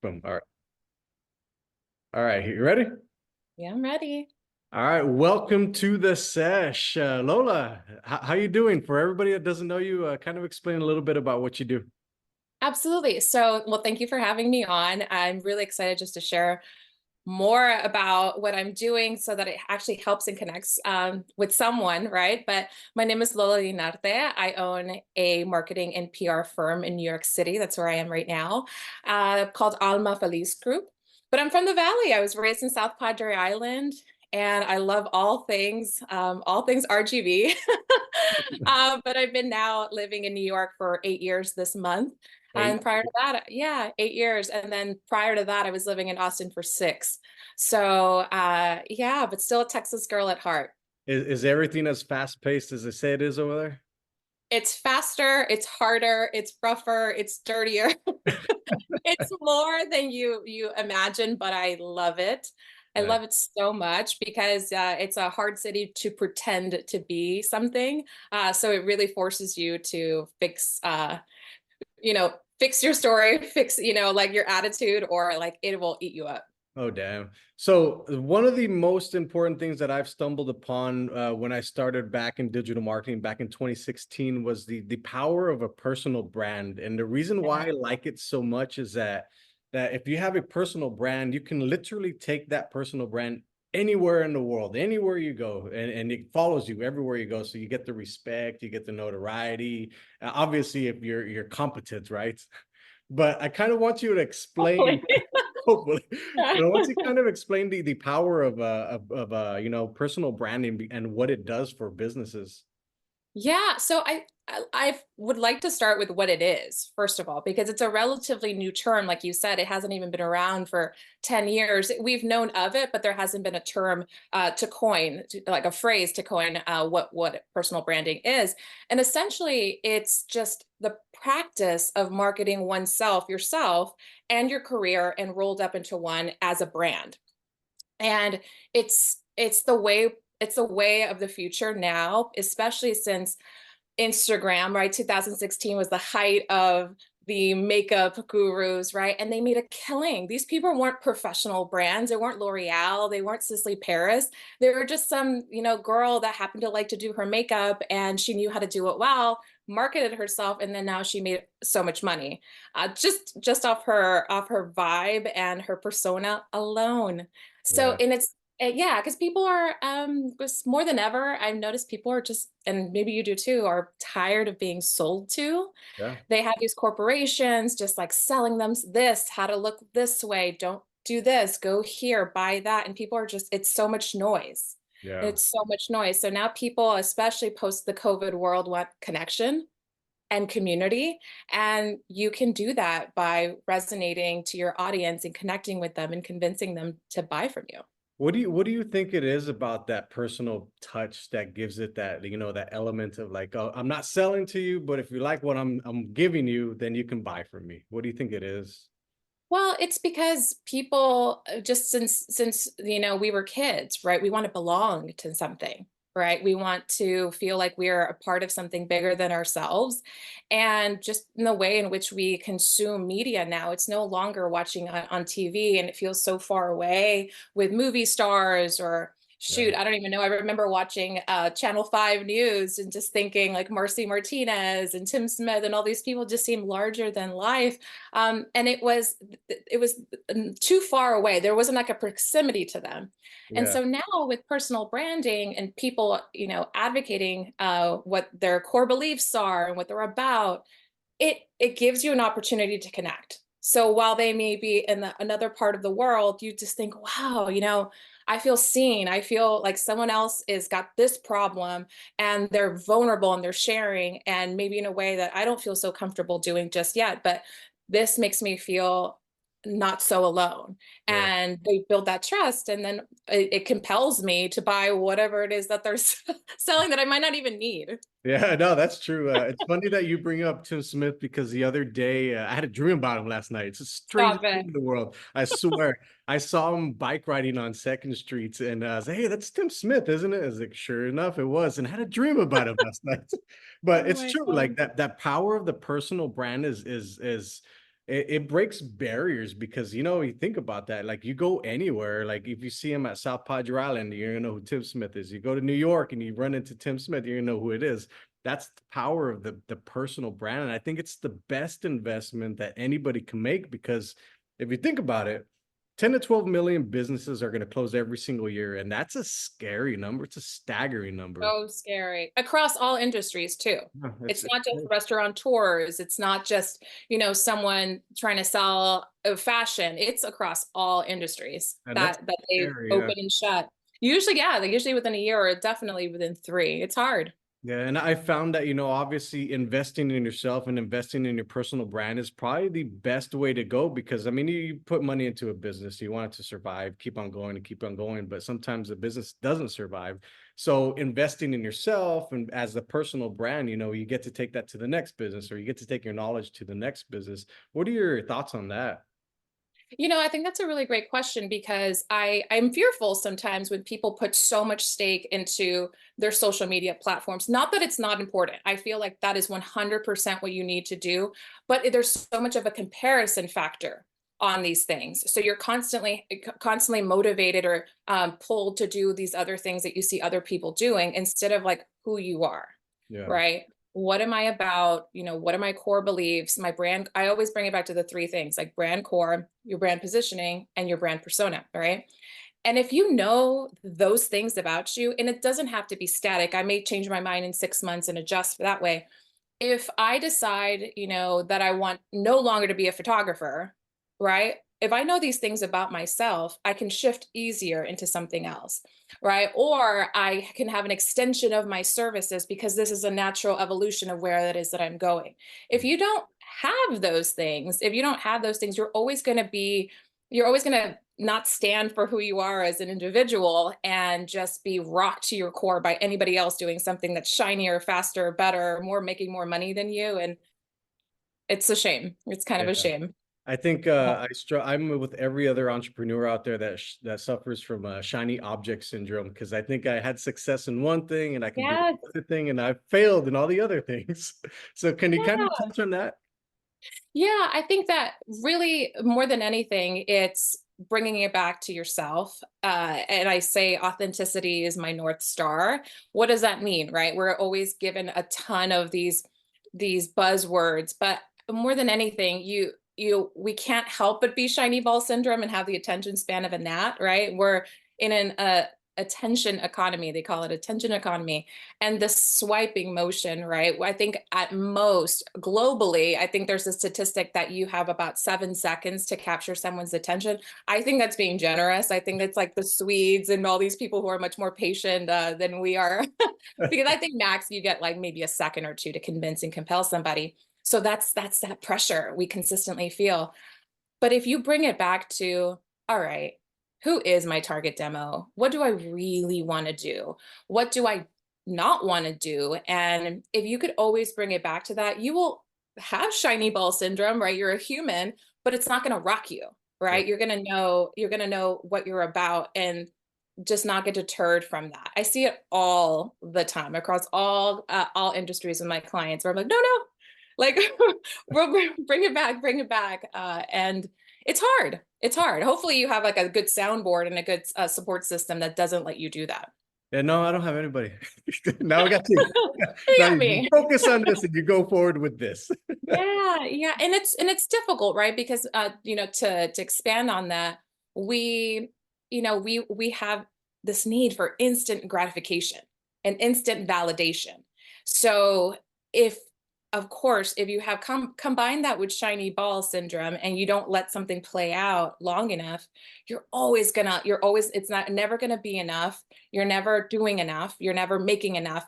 Boom. All right. All right. You ready? Yeah, I'm ready. All right. Welcome to the sesh. Lola, how you doing? For everybody that doesn't know you, kind of explain a little bit about what you do. Absolutely. So, well, thank you for having me on. I'm really excited just to share more about what I'm doing so that it actually helps and connects with someone, right? But my name is Lola Linarte. I own a marketing and PR firm in New York City. That's where I am right now, called Alma Feliz Group. But I'm from the Valley. I was raised in South Padre Island, and I love all things RGB. But I've been now living in New York for 8 years this month. Eight. And prior to that, yeah, 8 years. And then prior to that, I was living in Austin for 6. So yeah, but still a Texas girl at heart. Is everything as fast paced as they say it is over It's faster, it's harder, it's rougher, it's dirtier. It's more than you imagine, but I love it. I there? love it so much because it's a hard city to pretend to be something. So it really forces you to fix your story, fix, like your attitude, or like it will eat you up. Oh, damn. So one of the most important things that I've stumbled upon when I started back in digital marketing back in 2016 was the power of a personal brand. And the reason why Yeah. I like it so much is that if you have a personal brand, you can literally take that personal brand anywhere in the world, anywhere you go, and it follows you everywhere you go. So you get the respect, you get the notoriety. Obviously, if you're competent, right? But I kind of want you to explain. Hopefully. Hopefully, but I want to kind of explain the power of personal branding and what it does for businesses. Yeah, so I would like to start with what it is, first of all, because it's a relatively new term. Like you said, it hasn't even been around for 10 years. We've known of it, but there hasn't been a term to coin, like a phrase to coin what personal branding is. And essentially, it's just the practice of marketing oneself, yourself, and your career and rolled up into one as a brand. And it's the way of the future now, especially since Instagram, right? 2016 was the height of the makeup gurus, right? And they made a killing. These people weren't professional brands. They weren't L'Oreal. They weren't Sisley Paris. They were just some, girl that happened to like to do her makeup and she knew how to do it well, marketed herself, and then now she made so much money, just off her vibe and her persona alone. So, Yeah, and it's yeah, because people are just more than ever, I've noticed people are just, and maybe you do too, are tired of being sold to. yeah, They have these corporations just like selling them this, how to look this way, don't do this, go here, buy that. And people are just, it's so much noise. yeah. It's so much noise. So now people, especially post the COVID world, want connection and community. And you can do that by resonating to your audience and connecting with them and convincing them to buy from you. What do you think it is about that personal touch that gives it that, that element of like, oh, I'm not selling to you, but if you like what I'm giving you, then you can buy from me. What do you think it is? Well, it's because people just since we were kids, right? We want to belong to something, right? We want to feel like we're a part of something bigger than ourselves. And just in the way in which we consume media now, it's no longer watching on TV and it feels so far away with movie stars or Yeah, shoot, I don't even know. I remember watching Channel 5 News and just thinking like Marcy Martinez and Tim Smith and all these people just seem larger than life. And it was too far away. There wasn't like a proximity to them. And yeah, so now with personal branding and people, advocating what their core beliefs are and what they're about, it gives you an opportunity to connect. So while they may be in another part of the world, you just think, wow, I feel seen. I feel like someone else is got this problem and they're vulnerable and they're sharing, and maybe in a way that I don't feel so comfortable doing just yet. But this makes me feel not so alone. yeah. And they build that trust, and then it compels me to buy whatever it is that they're selling that I might not even need. Yeah, no, that's true. It's funny that you bring up Tim Smith because the other day I had a dream about him last night. It's the strangest Stop thing it. in the world. I swear. I saw him bike riding on Second Street and I was like, hey, that's Tim Smith, isn't it? I was like, sure enough, it was. And I had a dream about him last night. But Oh it's my true. Like God. that power of the personal brand is it breaks barriers because, you know, you think about that, like you go anywhere, like if you see him at South Padre Island, you're gonna know who Tim Smith is. You go to New York and you run into Tim Smith, you're gonna know who it is. That's the power of the personal brand. And I think it's the best investment that anybody can make, because if you think about it, 10 to 12 million businesses are going to close every single year. And that's a scary number. It's a staggering number. So scary across all industries too. Yeah, It's not just restaurateurs. It's not just, someone trying to sell fashion. It's across all industries and that's that they scary. Yeah. open and shut. Usually, yeah, they usually within a year or definitely within 3. It's hard. Yeah, and I found that, you know, obviously investing in yourself and investing in your personal brand is probably the best way to go, because I mean, you put money into a business, you want it to survive, keep on going and keep on going, but sometimes the business doesn't survive. So investing in yourself and as a personal brand, you know, you get to take that to the next business, or you get to take your knowledge to the next business. What are your thoughts on that? I think that's a really great question because I'm fearful sometimes when people put so much stake into their social media platforms. Not that it's not important. I feel like that is 100% what you need to do, but there's so much of a comparison factor on these things. So you're constantly motivated or pulled to do these other things that you see other people doing instead of like who you are, Yeah. right? What am I about? What are my core beliefs? My brand, I always bring it back to the 3 things, like brand core, your brand positioning, and your brand persona, right? And if you know those things about you, and it doesn't have to be static, I may change my mind in 6 months and adjust that way. If I decide, that I want no longer to be a photographer, right? If I know these things about myself, I can shift easier into something else, right? Or I can have an extension of my services because this is a natural evolution of where that is that I'm going. If you don't have those things, you're always going to not stand for who you are as an individual and just be rocked to your core by anybody else doing something that's shinier, faster, better, making more money than you. And it's a shame. It's kind of a Yeah. shame. I think I'm with every other entrepreneur out there that suffers from shiny object syndrome, because I think I had success in one thing and I can do Yeah. the other thing and I failed in all the other things. So can you kind of Yeah. touch on that? Yeah. I think that really more than anything, it's bringing it back to yourself. And I say authenticity is my North Star. What does that mean? Right. We're always given a ton of these buzzwords, but more than anything, we can't help but be shiny ball syndrome and have the attention span of a gnat, right? We're in an attention economy. They call it attention economy. And the swiping motion, right? I think at most globally, I think there's a statistic that you have about 7 seconds to capture someone's attention. I think that's being generous. I think it's like the Swedes and all these people who are much more patient than we are. Because I think max you get like maybe a second or 2 to convince and compel somebody. So that's that pressure we consistently feel. But if you bring it back to, all right, who is my target demo? What do I really want to do? What do I not want to do? And if you could always bring it back to that, you will have shiny ball syndrome, right? You're a human, but it's not going to rock you, Yeah. right? You're going to know what you're about and just not get deterred from that. I see it all the time across all industries with my clients where I'm like, no, like bring it back, bring it back. And it's hard. It's hard. Hopefully you have like a good soundboard and a good support system that doesn't let you do that. Yeah, no, I don't have anybody. Now I got you. You Now got you me. focus on this and you go forward with this. Yeah, and it's difficult, right? Because to expand on that, we we have this need for instant gratification and instant validation. So if of course, if you have combine that with shiny ball syndrome and you don't let something play out long enough, it's not never gonna be enough. You're never doing enough. You're never making enough.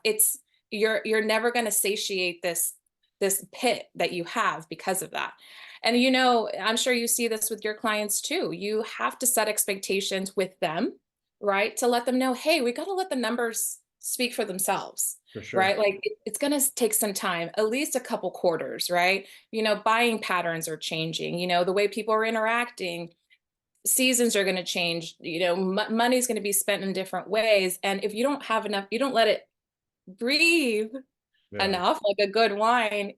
You're never gonna satiate this pit that you have because of that. And I'm sure you see this with your clients too. You have to set expectations with them, right? To let them know, hey, we got to let the numbers speak for themselves, For sure. right? Like it's going to take some time, at least a couple quarters, right? Buying patterns are changing, the way people are interacting, seasons are going to change, money's going to be spent in different ways. And if you don't have enough, you don't let it breathe Yeah. enough, like a good wine,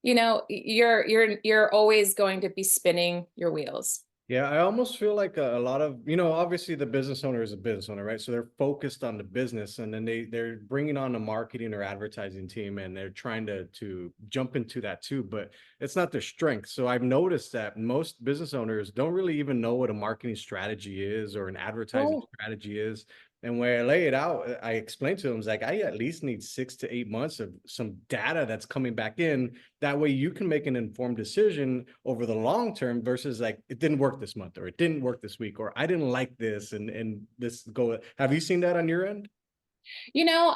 you're always going to be spinning your wheels. Yeah, I almost feel like a lot of, obviously the business owner is a business owner, right? So they're focused on the business, and then they're bringing on a marketing or advertising team, and they're trying to jump into that too, but it's not their strength. So I've noticed that most business owners don't really even know what a marketing strategy is or an advertising Oh, strategy is. And when I lay it out, I explain to them, it's like, I at least need 6 to 8 months of some data that's coming back in. That way you can make an informed decision over the long term versus like, it didn't work this month, or it didn't work this week, or I didn't like this, and this go. Have you seen that on your end? you know,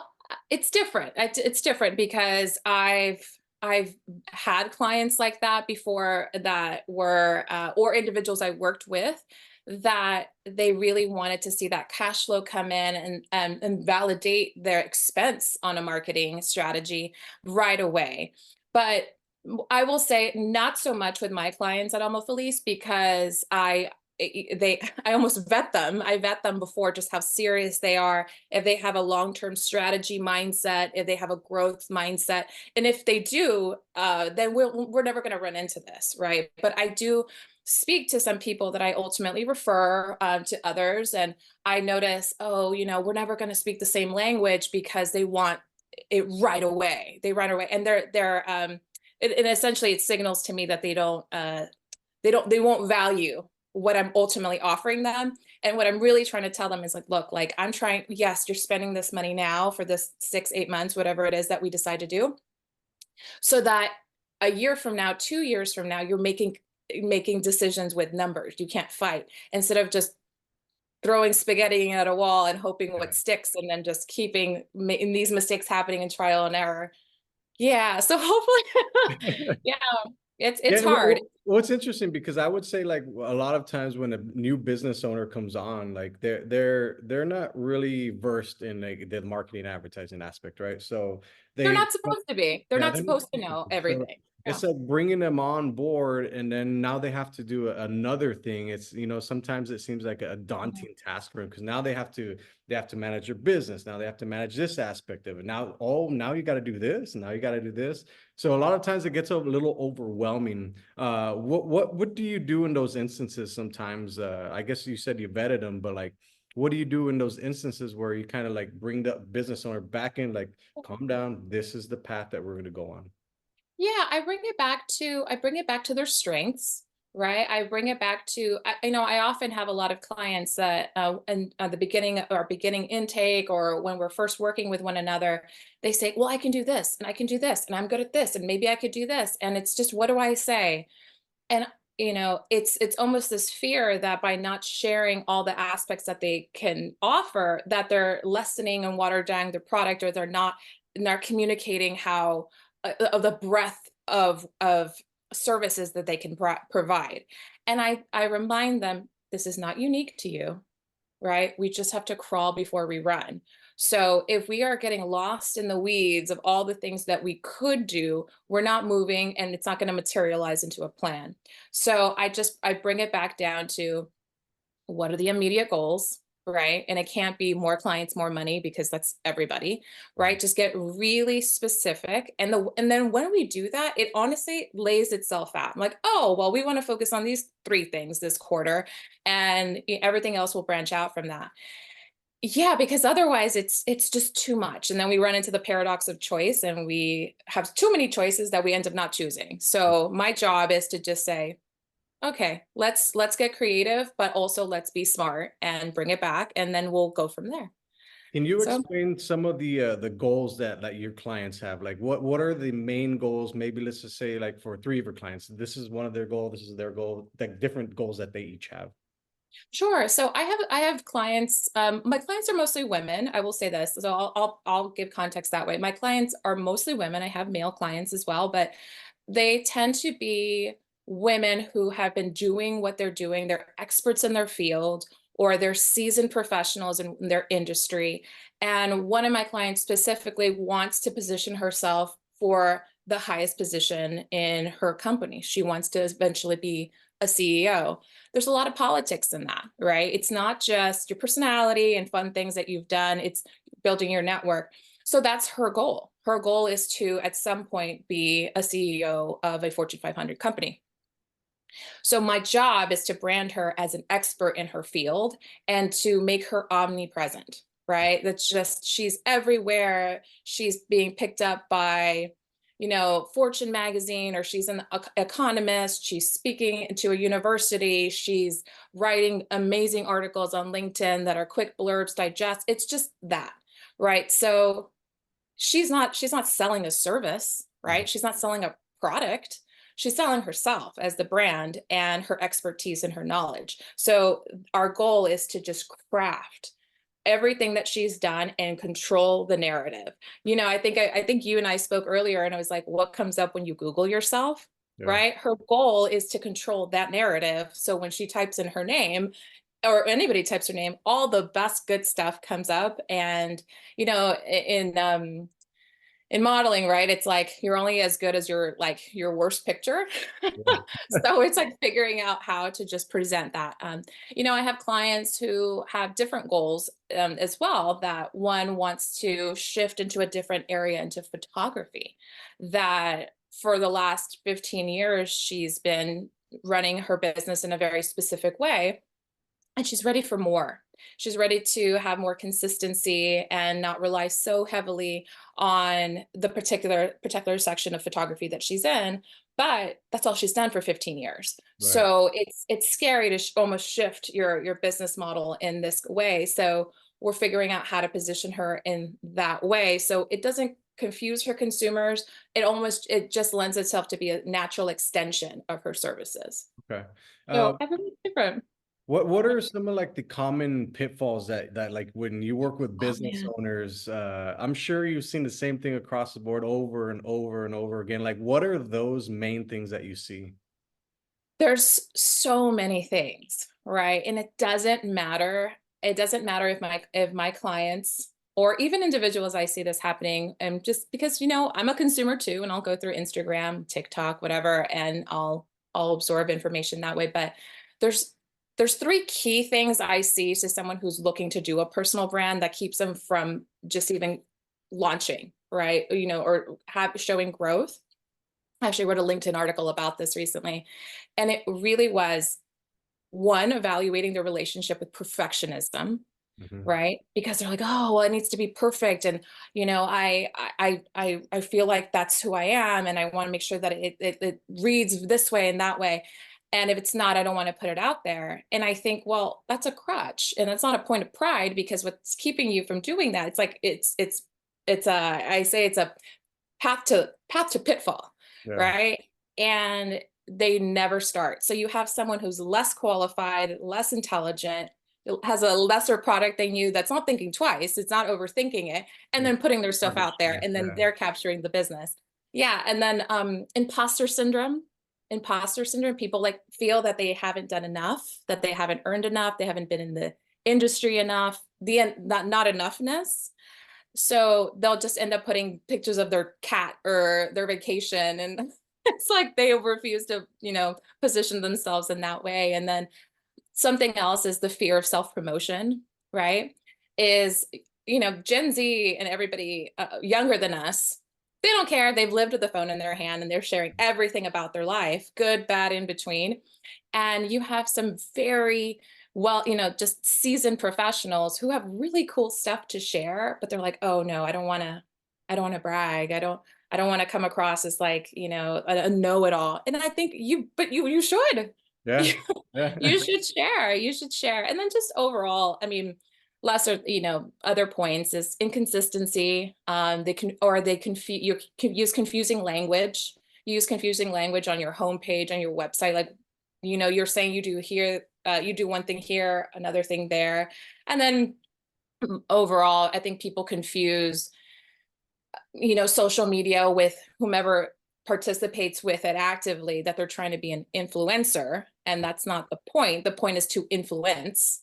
it's different. It's different because I've had clients like that before that were or individuals I worked with that they really wanted to see that cash flow come in and validate their expense on a marketing strategy right away. But I will say not so much with my clients at Almo Felice because I almost vet them. I vet them before just how serious they are, if they have a long-term strategy mindset, if they have a growth mindset. And if they do, then we're never going to run into this, right? But I do speak to some people that I ultimately refer to others, and I notice, oh, we're never going to speak the same language because they want it right away. They run away, and and essentially it signals to me that they won't value what I'm ultimately offering them. And what I'm really trying to tell them is like, look, like I'm trying, yes, you're spending this money now for this 6, 8 months, whatever it is that we decide to do, so that a year from now, 2 years from now, you're making decisions with numbers. You can't fight instead of just throwing spaghetti at a wall and hoping what sticks and then just keeping these mistakes happening in trial and error. Yeah. So hopefully, yeah, it's Yeah, hard. what's interesting, because I would say like a lot of times when a new business owner comes on, like they're not really versed in like the marketing advertising aspect, right? So They're they not supposed to be. They're yeah, not they're supposed to not. know So everything. Yeah. it's like bringing them on board, and then now they have to do another thing. It's, sometimes it seems like a Mhm. daunting task for them, because now they have to manage their business. Now they have to manage this aspect of it. Now, oh, now you got to do this, and now you got to do this. So a lot of times it gets a little overwhelming. What do you do in those instances sometimes? I guess you said you vetted them, but like, what do you do in those instances where you kind of like bring the business owner back in, like, calm down, this is the path that we're going to go on? Yeah, I bring it back to their strengths, right? I bring it back to I often have a lot of clients that and at the beginning or beginning intake or when we're first working with one another, they say, "Well, I can do this and I can do this and I'm good at this and maybe I could do this." And it's just what do I say? And it's almost this fear that by not sharing all the aspects that they can offer, that they're lessening and watered down their product, or they're not communicating how of the breadth of services that they can provide. And I remind them this is not unique to you, right? We just have to crawl before we run. So if we are getting lost in the weeds of all the things that we could do, we're not moving and it's not going to materialize into a plan. So I bring it back down to what are the immediate goals, right? And it can't be more clients, more money because that's everybody, right? Just get really specific. And then when we do that, it honestly lays itself out. I'm like, oh, well, we want to focus on these 3 things this quarter and everything else will branch out from that. Yeah, because otherwise it's just too much. And then we run into the paradox of choice and we have too many choices that we end up not choosing. So my job is to just say, okay, let's get creative, but also let's be smart and bring it back, and then we'll go from there. Can you So explain some of the goals that your clients have? Like, what are the main goals? Maybe let's just say like for 3 of your clients, this is one of their goals, this is their goal, like different goals that they each have. sure. So I have clients. My clients are mostly women. I will say this. So I'll give context that way. My clients are mostly women. I have male clients as well, but they tend to be women who have been doing what they're doing. They're experts in their field or they're seasoned professionals in their industry. And one of my clients specifically wants to position herself for the highest position in her company. She wants to eventually be a CEO. There's a lot of politics in that, right? It's not just your personality and fun things that you've done, it's building your network. So that's her goal. her goal is to, at some point, be a CEO of a Fortune 500 company. So my job is to brand her as an expert in her field and to make her omnipresent, right? That's just, she's everywhere. She's being picked up by, Fortune magazine, or she's an economist. She's speaking to a university. She's writing amazing articles on LinkedIn that are quick blurbs, digest. It's just that, right? So she's not selling a service, right? She's not selling a product. She's selling herself as the brand and her expertise and her knowledge. So our goal is to just craft everything that she's done and control the narrative. I think you and I spoke earlier, and I was like, what comes up when you Google yourself? Yeah. Right? Her goal is to control that narrative. So when she types in her name, or anybody types her name, all the best good stuff comes up. And in modeling, right, it's like you're only as good as your worst picture. Yeah. So it's like figuring out how to just present that. I have clients who have different goals as well. That one wants to shift into a different area, into photography. That for the last 15 years, she's been running her business in a very specific way, and she's ready for more. She's ready to have more consistency and not rely so heavily on the particular section of photography that she's in. But that's all she's done for 15 years. Right. So it's scary to almost shift your business model in this way. So we're figuring out how to position her in that way so it doesn't confuse her consumers. It just lends itself to be a natural extension of her services. Okay. So everybody's different. What are some of like the common pitfalls that like when you work with Oh business man. owners, I'm sure you've seen the same thing across the board over and over and over again. Like, what are those main things that you see? There's so many things, right? And it doesn't matter. It doesn't matter if my clients or even individuals, I see this happening, and just because I'm a consumer too, and I'll go through Instagram, TikTok, whatever, and I'll absorb information that way. But there's there's three key things I see to someone who's looking to do a personal brand that keeps them from just even launching, right? Or showing growth. I actually wrote a LinkedIn article about this recently, and it really was, one, evaluating their relationship with perfectionism, Mhm. right? Because they're like, oh, well, it needs to be perfect, and I feel like that's who I am, and I want to make sure that it reads this way and that way. And if it's not, I don't want to put it out there. And I think, well, that's a crutch, and that's not a point of pride, because what's keeping you from doing that? It's like it's a I say it's a path to pitfall, Yeah. right? And they never start. So you have someone who's less qualified, less intelligent, has a lesser product than you, that's not thinking twice, it's not overthinking it, and Yeah. then putting their stuff Hard to out there, share. and then Yeah. they're capturing the business. Yeah, and then imposter syndrome. Imposter syndrome, people like feel that they haven't done enough, that they haven't earned enough, they haven't been in the industry enough, not enoughness. So they'll just end up putting pictures of their cat or their vacation. And it's like they refuse to, position themselves in that way. And then something else is the fear of self-promotion, right? Is, Gen Z and everybody younger than us, they don't care. They've lived with the phone in their hand and they're sharing everything about their life, good, bad, in between. And you have some very well, just seasoned professionals who have really cool stuff to share, but they're like, oh no, I don't want to brag. I don't want to come across as like, a know-it-all. And I think you should. Yeah. Yeah. You should share. And then just overall, I mean, lesser, other points is inconsistency. They confuse, you can use confusing language. Use confusing language on your homepage, on your website. Like, you're saying you do here, you do one thing here, another thing there. And then overall, I think people confuse, social media with whomever participates with it actively, that they're trying to be an influencer. And that's not the point. The point is to influence.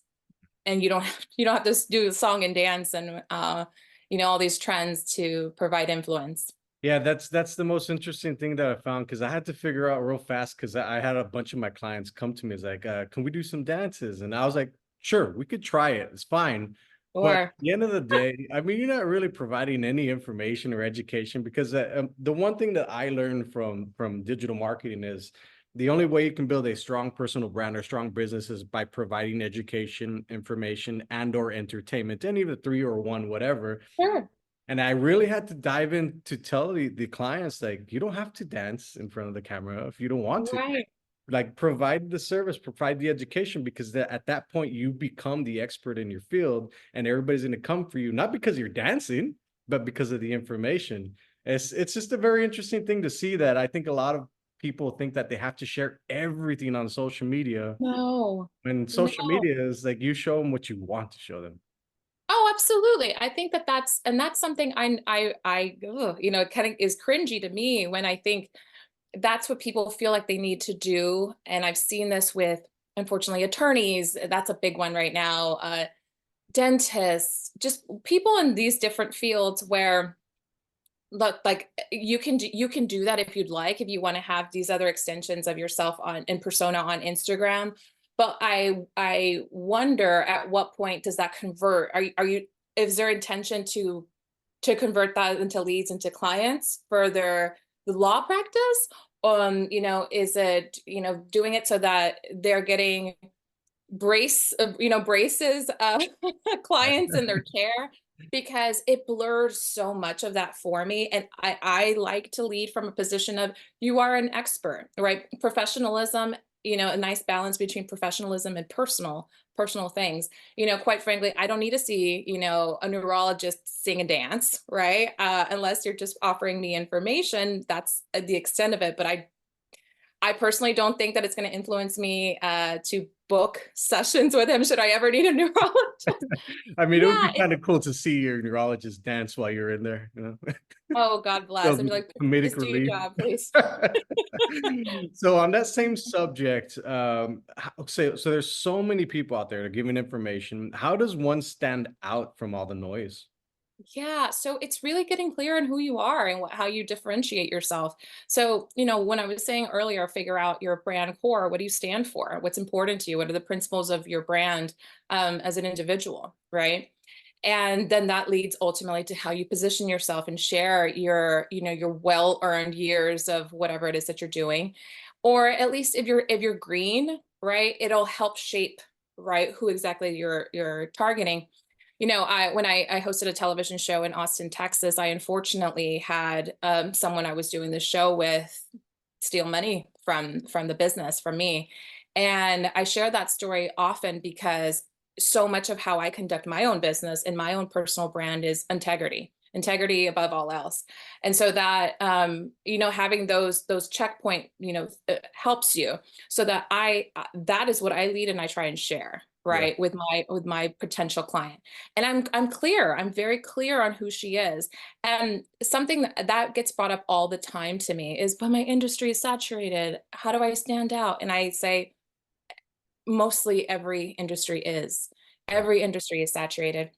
And you don't have to do a song and dance and all these trends to provide influence. Yeah, that's the most interesting thing that I found, because I had to figure out real fast, because I had a bunch of my clients come to me as like, can we do some dances? And I was like, sure, we could try it. It's fine. But at Or the end of the day, I mean, you're not really providing any information or education because the one thing that I learned from digital marketing is the only way you can build a strong personal brand or strong business is by providing education, information, and or entertainment, any of the three or one, whatever. sure, And I really had to dive in to tell the clients, like, you don't have to dance in front of the camera if you don't want to. right. Like, provide the service, provide the education, because at that point you become the expert in your field, and everybody's going to come for you, not because you're dancing, but because of the information. It's just a very interesting thing to see that I think a lot of people think that they have to share everything on social media, No, when social no. media is like, you show them what you want to show them. Oh, absolutely. I think that that's something you know, it kind of is cringy to me when I think that's what people feel like they need to do. And I've seen this with, unfortunately, attorneys. That's a big one right now. Dentists, just people in these different fields where look, like you can do that if you'd like, if you want to have these other extensions of yourself on in persona on Instagram. But I wonder at what point does that convert? Are you is there intention to convert that into leads into clients for their the law practice? You know, is it, you know, doing it so that they're getting braces clients in their chair, because it blurs so much of that for me. And I like to lead from a position of you are an expert, right? Professionalism, you know, a nice balance between professionalism and personal things. You know, quite frankly, I don't need to see, you know, a neurologist sing and dance, right? Unless you're just offering me information, that's the extent of it. But I personally don't think that it's going to influence me to book sessions with him should I ever need a neurologist. I mean, it would Yeah. be kind of cool to see your neurologist dance while you're in there, you know. Oh, God bless. I'd be Some like, comedic just do your relief. job, please. So on that same subject, so there's so many people out there giving information. How does one stand out from all the noise? Yeah, so it's really getting clear on who you are and how you differentiate yourself. So, you know, when I was saying earlier, figure out your brand core. What do you stand for? What's important to you? What are the principles of your brand as an individual, right? And then that leads ultimately to how you position yourself and share your, you know, your well-earned years of whatever it is that you're doing. Or at least if you're green, right, it'll help shape, right, who exactly you're targeting. You know, I hosted a television show in Austin, Texas, I unfortunately had someone I was doing the show with steal money from the business from me. And I share that story often because so much of how I conduct my own business and my own personal brand is integrity above all else. And so that you know, having those checkpoint, you know, helps you, so that that is what I lead and I try and share, Yeah, right, with my potential client. And I'm very clear on who she is. And something that gets brought up all the time to me is, but my industry is saturated, how do I stand out? And I say, mostly right, every industry is saturated.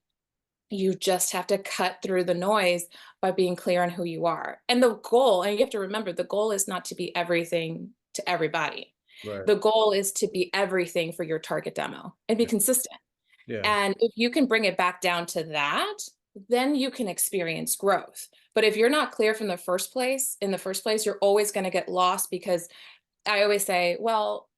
You just have to cut through the noise by being clear on who you are. And the goal, and you have to remember, the goal is not to be everything to everybody. right. The goal is to be everything for your target demo and be Yeah, consistent. yeah, And if you can bring it back down to that, then you can experience growth. But if you're not clear from the first place, in the first place, you're always going to get lost, because I always say, well,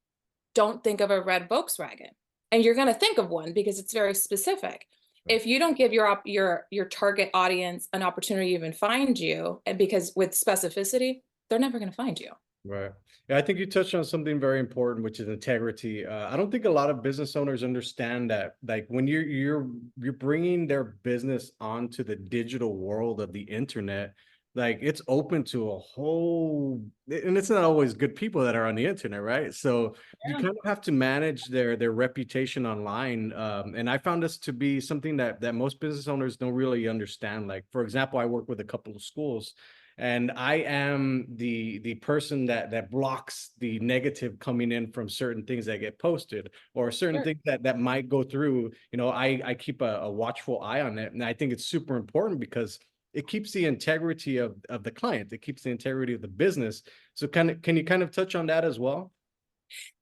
don't think of a red Volkswagen. And you're going to think of one because it's very specific. right. If you don't give your target audience an opportunity to even find you, and because with specificity, they're never going to find you. Right. Yeah, I think you touched on something very important, which is integrity. I don't think a lot of business owners understand that, like, when you're bringing their business onto the digital world of the internet, like, it's open to a whole, and it's not always good people that are on the internet, right? So you Yeah. kind of have to manage their reputation online. And I found this to be something that most business owners don't really understand. Like, for example, I work with a couple of schools, and I am the person that blocks the negative coming in from certain things that get posted, or certain Sure. things that might go through. You know, I keep a watchful eye on it, and I think it's super important because it keeps the integrity of the client. It keeps the integrity of the business. So can you kind of touch on that as well?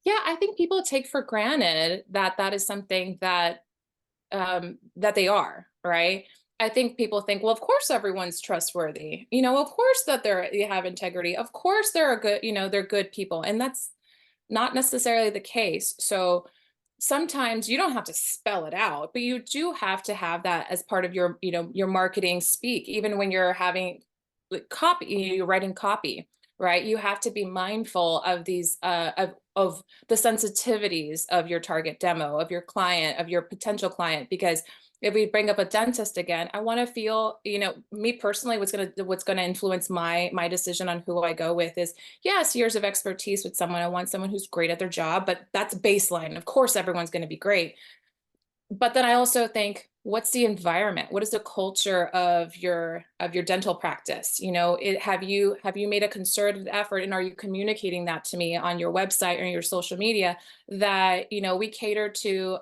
Yeah, I think people take for granted that that is something that that they are, right? I think people think, well, of course everyone's trustworthy. You know, of course that they have integrity. Of course they're a good, you know, they're good people. And that's not necessarily the case. So sometimes you don't have to spell it out, but you do have to have that as part of your, you know, your marketing speak, even when you're having like copy, you're writing copy, right? You have to be mindful of these of the sensitivities of your target demo, of your client, of your potential client, because if we bring up a dentist again, I want to feel, you know, me personally, what's gonna influence my decision on who I go with is, yes, years of expertise with someone. I want someone who's great at their job, but that's baseline. Of course, everyone's going to be great. But then I also think, what's the environment? What is the culture of your dental practice? You know, have you made a concerted effort, and are you communicating that to me on your website or your social media, that, you know, we cater to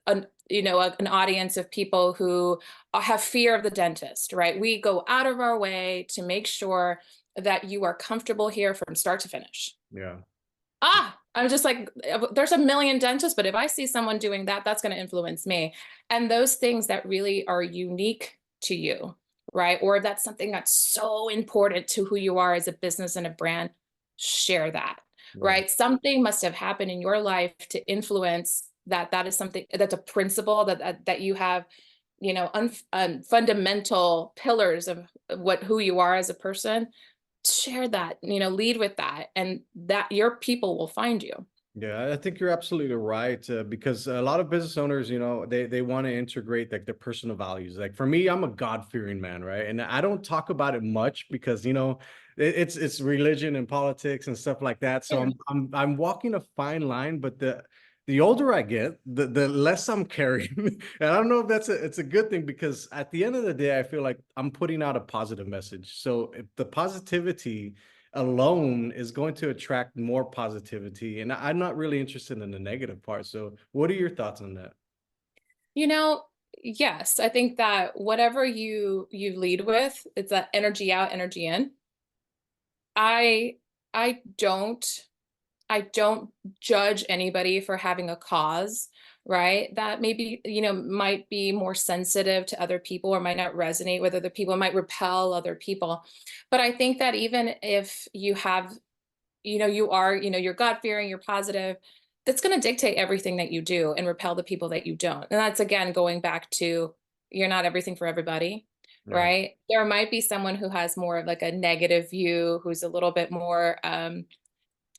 an, you know, an audience of people who have fear of the dentist, right? We go out of our way to make sure that you are comfortable here from start to finish. Yeah. I'm just like, there's a million dentists, but if I see someone doing that, that's going to influence me. And those things that really are unique to you, right? Or if that's something that's so important to who you are as a business and a brand, share that, Yeah. right? Something must have happened in your life to influence that. That is something that's a principle that you have, you know, fundamental pillars of who you are as a person. Share that, you know, lead with that, and that your people will find you. Yeah, I think you're absolutely right, because a lot of business owners, you know, they want to integrate like their personal values. Like for me, I'm a God-fearing man, right? And I don't talk about it much because, you know, it's religion and politics and stuff like that. So Yeah. I'm walking a fine line, but the older I get, the less I'm carrying. And I don't know if it's a good thing, because at the end of the day, I feel like I'm putting out a positive message. So if the positivity alone is going to attract more positivity, and I'm not really interested in the negative part. So what are your thoughts on that? You know, yes, I think that whatever you lead with, it's that energy out, energy in. I I don't I don't judge anybody for having a cause, right? That maybe, you know, might be more sensitive to other people or might not resonate with other people, might repel other people. But I think that even if you have, you know, you are, you know, you're God fearing, you're positive, that's going to dictate everything that you do and repel the people that you don't. And that's again going back to, you're not everything for everybody, Right. right? There might be someone who has more of like a negative view, who's a little bit more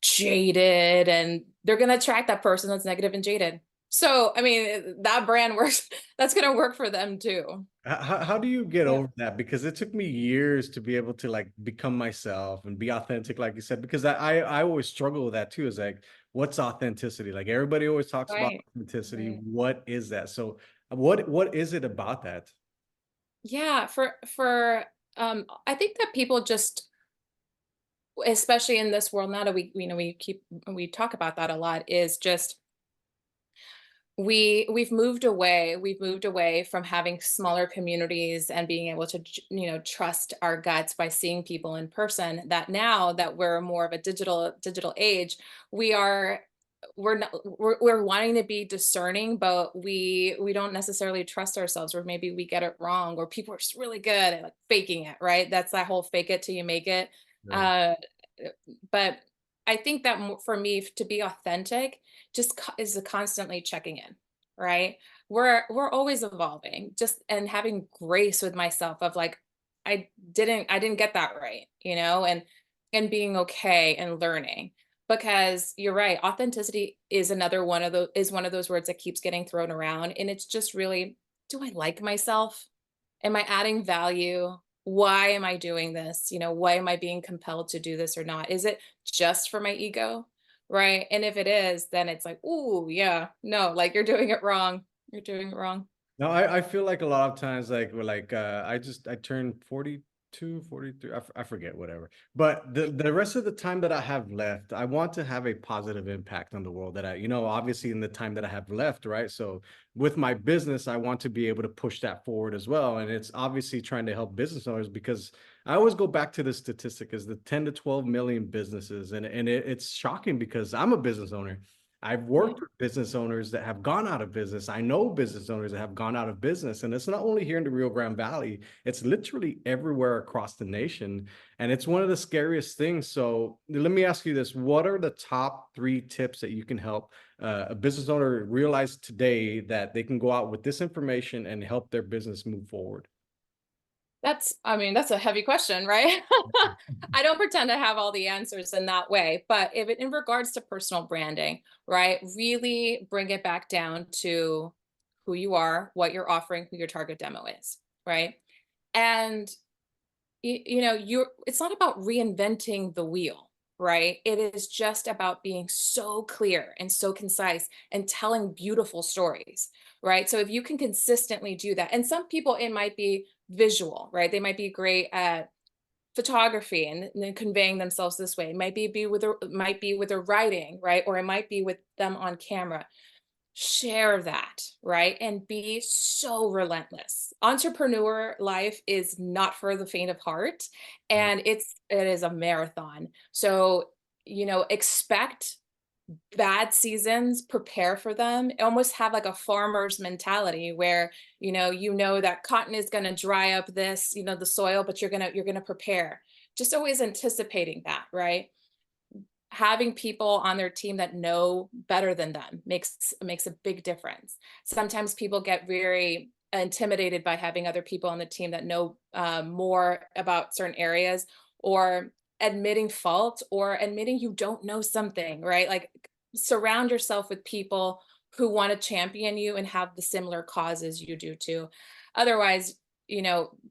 jaded, and they're going to attract that person that's negative and jaded. So, I mean, that brand works, that's going to work for them too. How do you get Yeah. over that? Because it took me years to be able to like become myself and be authentic, like you said, because I always struggle with that too. Is like, what's authenticity? Like everybody always talks about Right. authenticity. Right. What is that? So what is it about that? Yeah. I think that people just, especially in this world now that you know, we talk about that a lot, is just we've moved away from having smaller communities and being able to you know, trust our guts by seeing people in person. That now that we're more of a digital age, we are we're not we're wanting to be discerning, but we don't necessarily trust ourselves, or maybe we get it wrong, or people are just really good at like faking it, right? That's that whole fake it till you make it. Right. uh but I think that for me to be authentic just is a constantly checking in, right? We're always evolving, just and having grace with myself of like, I didn't get that right, you know, and being okay and learning. Because you're right, authenticity is another one of those, is one of those words that keeps getting thrown around, and it's just really, do I like myself? Am I adding value? Why am I doing this? You know, why am I being compelled to do this or not? Is it just for my ego? Right. And if it is, then it's like, oh, yeah, no, like you're doing it wrong. You're doing it wrong. No, I feel like a lot of times, like we're like, I turned 42, 43, I forget, whatever. But the rest of the time that I have left, I want to have a positive impact on the world that you know, obviously in the time that I have left, right? So with my business, I want to be able to push that forward as well. And it's obviously trying to help business owners, because I always go back to this statistic, is the 10 to 12 million businesses. And it's shocking because I'm a business owner. I've worked with business owners that have gone out of business. I know business owners that have gone out of business. And it's not only here in the Rio Grande Valley, it's literally everywhere across the nation. And it's one of the scariest things. So let me ask you this. What are the top 3 tips that you can help a business owner realize today that they can go out with this information and help their business move forward? I mean, that's a heavy question, right? I don't pretend to have all the answers in that way, but if it, in regards to personal branding, right, really bring it back down to who you are, what you're offering, who your target demo is, right? And you're it's not about reinventing the wheel, right? It is just about being so clear and so concise and telling beautiful stories, right? So if you can consistently do that, and some people it might be visual, right? They might be great at photography and then conveying themselves this way. It might be with their writing, right? Or it might be with them on camera. Share that, right? And be so relentless. Entrepreneur life is not for the faint of heart, and it is a marathon. So, expect bad seasons, prepare for them, almost have like a farmer's mentality where, that cotton is going to dry up this, the soil, but you're going to prepare. Just always anticipating that, right? Having people on their team that know better than them makes a big difference. Sometimes people get very intimidated by having other people on the team that know more about certain areas, or admitting fault, or admitting you don't know something, right? Like, surround yourself with people who want to champion you and have the similar causes you do too. Otherwise,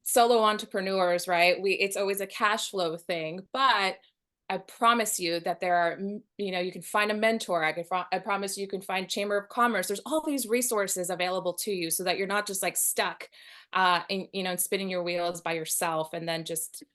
solo entrepreneurs, right? It's always a cash flow thing, but I promise you that there are, you can find a mentor. I promise you can find Chamber of Commerce. There's all these resources available to you so that you're not just like stuck, and spinning your wheels by yourself, and then just,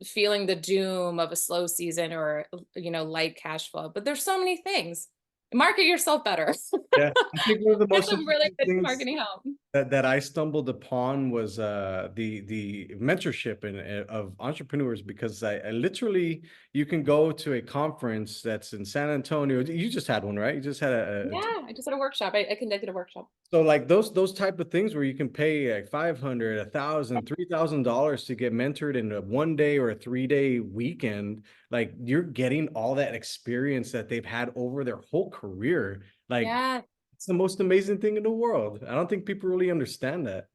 feeling the doom of a slow season, or, light cash flow. But there's so many things. Market yourself better. Yeah, I think one of the Get most some really important good things marketing help. that I stumbled upon was the mentorship of entrepreneurs, because I literally, you can go to a conference that's in San Antonio. You just had one, right? You just had Yeah, I just had a workshop. I conducted a workshop. so like those type of things where you can pay like 500, 1,000, $3,000 to get mentored in a 1 day or a 3 day weekend. Like, you're getting all that experience that they've had over their whole career. Like, Yeah. it's the most amazing thing in the world. I don't think people really understand that.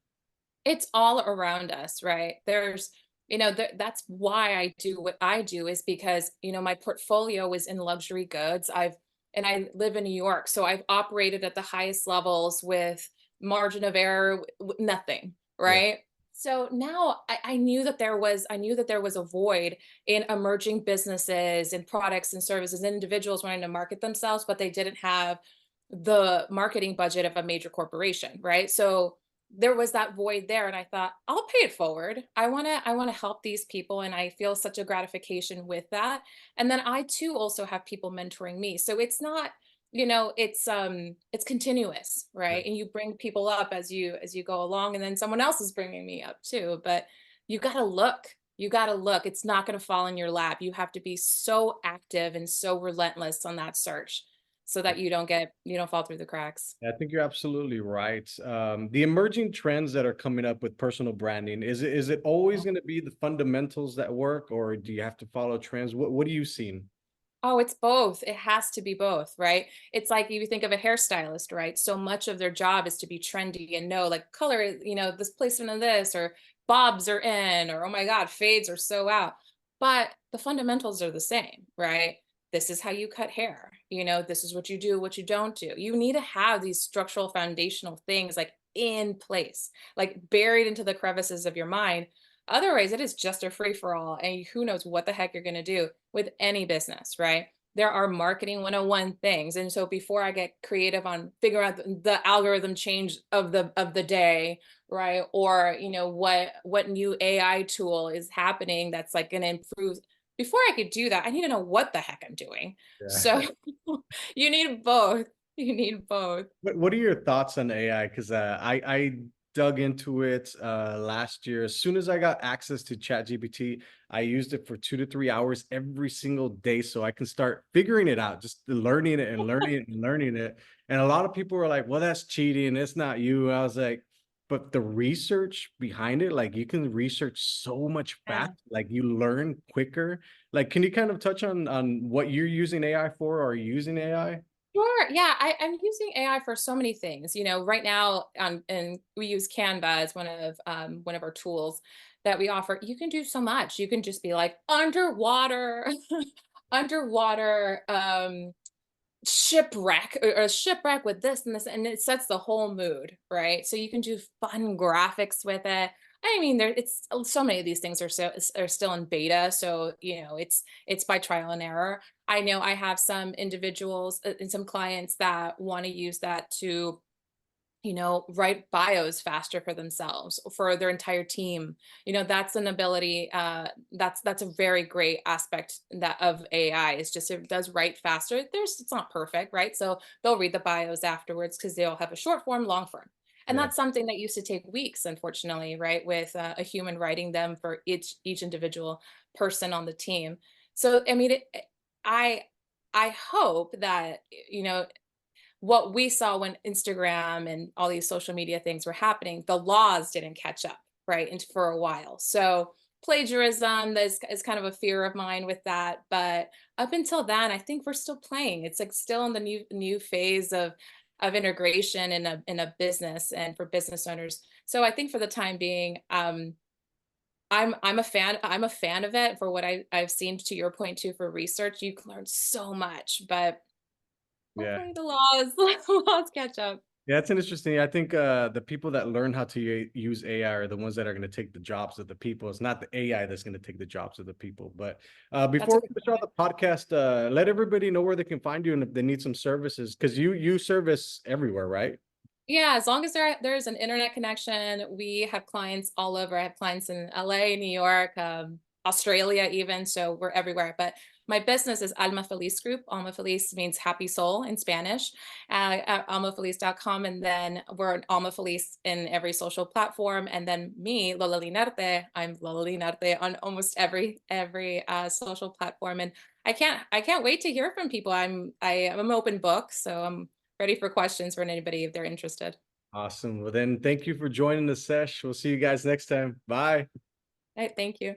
It's all around us, right? That's why I do what I do, is because, my portfolio is in luxury goods. And I live in New York, so I've operated at the highest levels with margin of error, nothing, Yeah. right? So now I knew that there was a void in emerging businesses and products and services, and individuals wanting to market themselves, but they didn't have the marketing budget of a major corporation, right? So there was that void there, and I thought, I'll pay it forward. I want to help these people, and I feel such a gratification with that. And then I too also have people mentoring me. So it's not, it's continuous, right? And you bring people up as you go along, and then someone else is bringing me up too. But you got to look. You got to look. It's not going to fall in your lap. You have to be so active and so relentless on that search, so that you don't fall through the cracks. I think you're absolutely right. The emerging trends that are coming up with personal branding, is it always going to be the fundamentals that work, or do you have to follow trends? What are you seeing? Oh, it's both. It has to be both, right? It's like you think of a hairstylist, right? So much of their job is to be trendy and know, like, color, this placement of this, or bobs are in, or oh my God, fades are so out. But the fundamentals are the same, right? This is how you cut hair. This is what you do, what you don't do. You need to have these structural foundational things like in place, like buried into the crevices of your mind. Otherwise, it is just a free for all, and who knows what the heck you're going to do with any business, right? There are marketing 101 things. And so before I get creative on figuring out the algorithm change of the day, right? Or, what new AI tool is happening that's like going to improve, before I could do that, I need to know what the heck I'm doing. So Yeah. you need both. You need both. What are your thoughts on AI? Because I dug into it last year. As soon as I got access to ChatGPT, I used it for 2 to 3 hours every single day so I can start figuring it out, just learning it and learning it and learning it. And a lot of people were like, well, that's cheating. It's not you. I was like, but the research behind it, like you can research so much Yeah. faster, like you learn quicker. Like, can you kind of touch on what you're using AI for? Or are you using AI? Sure. Yeah, I'm using AI for so many things. Right now, and we use Canva as one of our tools that we offer. You can do so much. You can just be like underwater, underwater shipwreck or a shipwreck with this and this, and it sets the whole mood, right? So you can do fun graphics with it. I mean, so many of these things are still in beta, so it's by trial and error. I know I have some individuals and some clients that want to use that to write bios faster for themselves, for their entire team. That's an ability, that's a very great aspect that of AI. Is just it does write faster. It's not perfect, right? So they'll read the bios afterwards because they'll have a short form, long form. And Yeah. that's something that used to take weeks, unfortunately, right? With a human writing them for each individual person on the team. So I mean, I I hope that what we saw when Instagram and all these social media things were happening, the laws didn't catch up, right? And for a while. So plagiarism is kind of a fear of mine with that. But up until then, I think we're still playing. It's like still in the new phase of integration in a business and for business owners. So I think for the time being, I'm a fan of it for what I've seen. To your point too, for research, you can learn so much, but Yeah. hopefully the laws the laws catch up. Yeah, it's interesting. I think the people that learn how to use AI are the ones that are going to take the jobs of the people. It's not the AI that's going to take the jobs of the people. But That's a before we good finish out point. the podcast, let everybody know where they can find you and if they need some services, because you service everywhere, right? Yeah, as long as there's an internet connection, we have clients all over. I have clients in LA, New York, Australia even, so we're everywhere. But my business is Alma Feliz Group. Alma Feliz means happy soul in Spanish, at almafeliz.com. And then we're an Alma Feliz in every social platform. And then me, Lola Linarte, I'm Lola Linarte on almost every social platform. And I can't wait to hear from people. I'm an open book, so I'm ready for questions for anybody if they're interested. Awesome. Well, then thank you for joining the sesh. We'll see you guys next time. Bye. All right, thank you.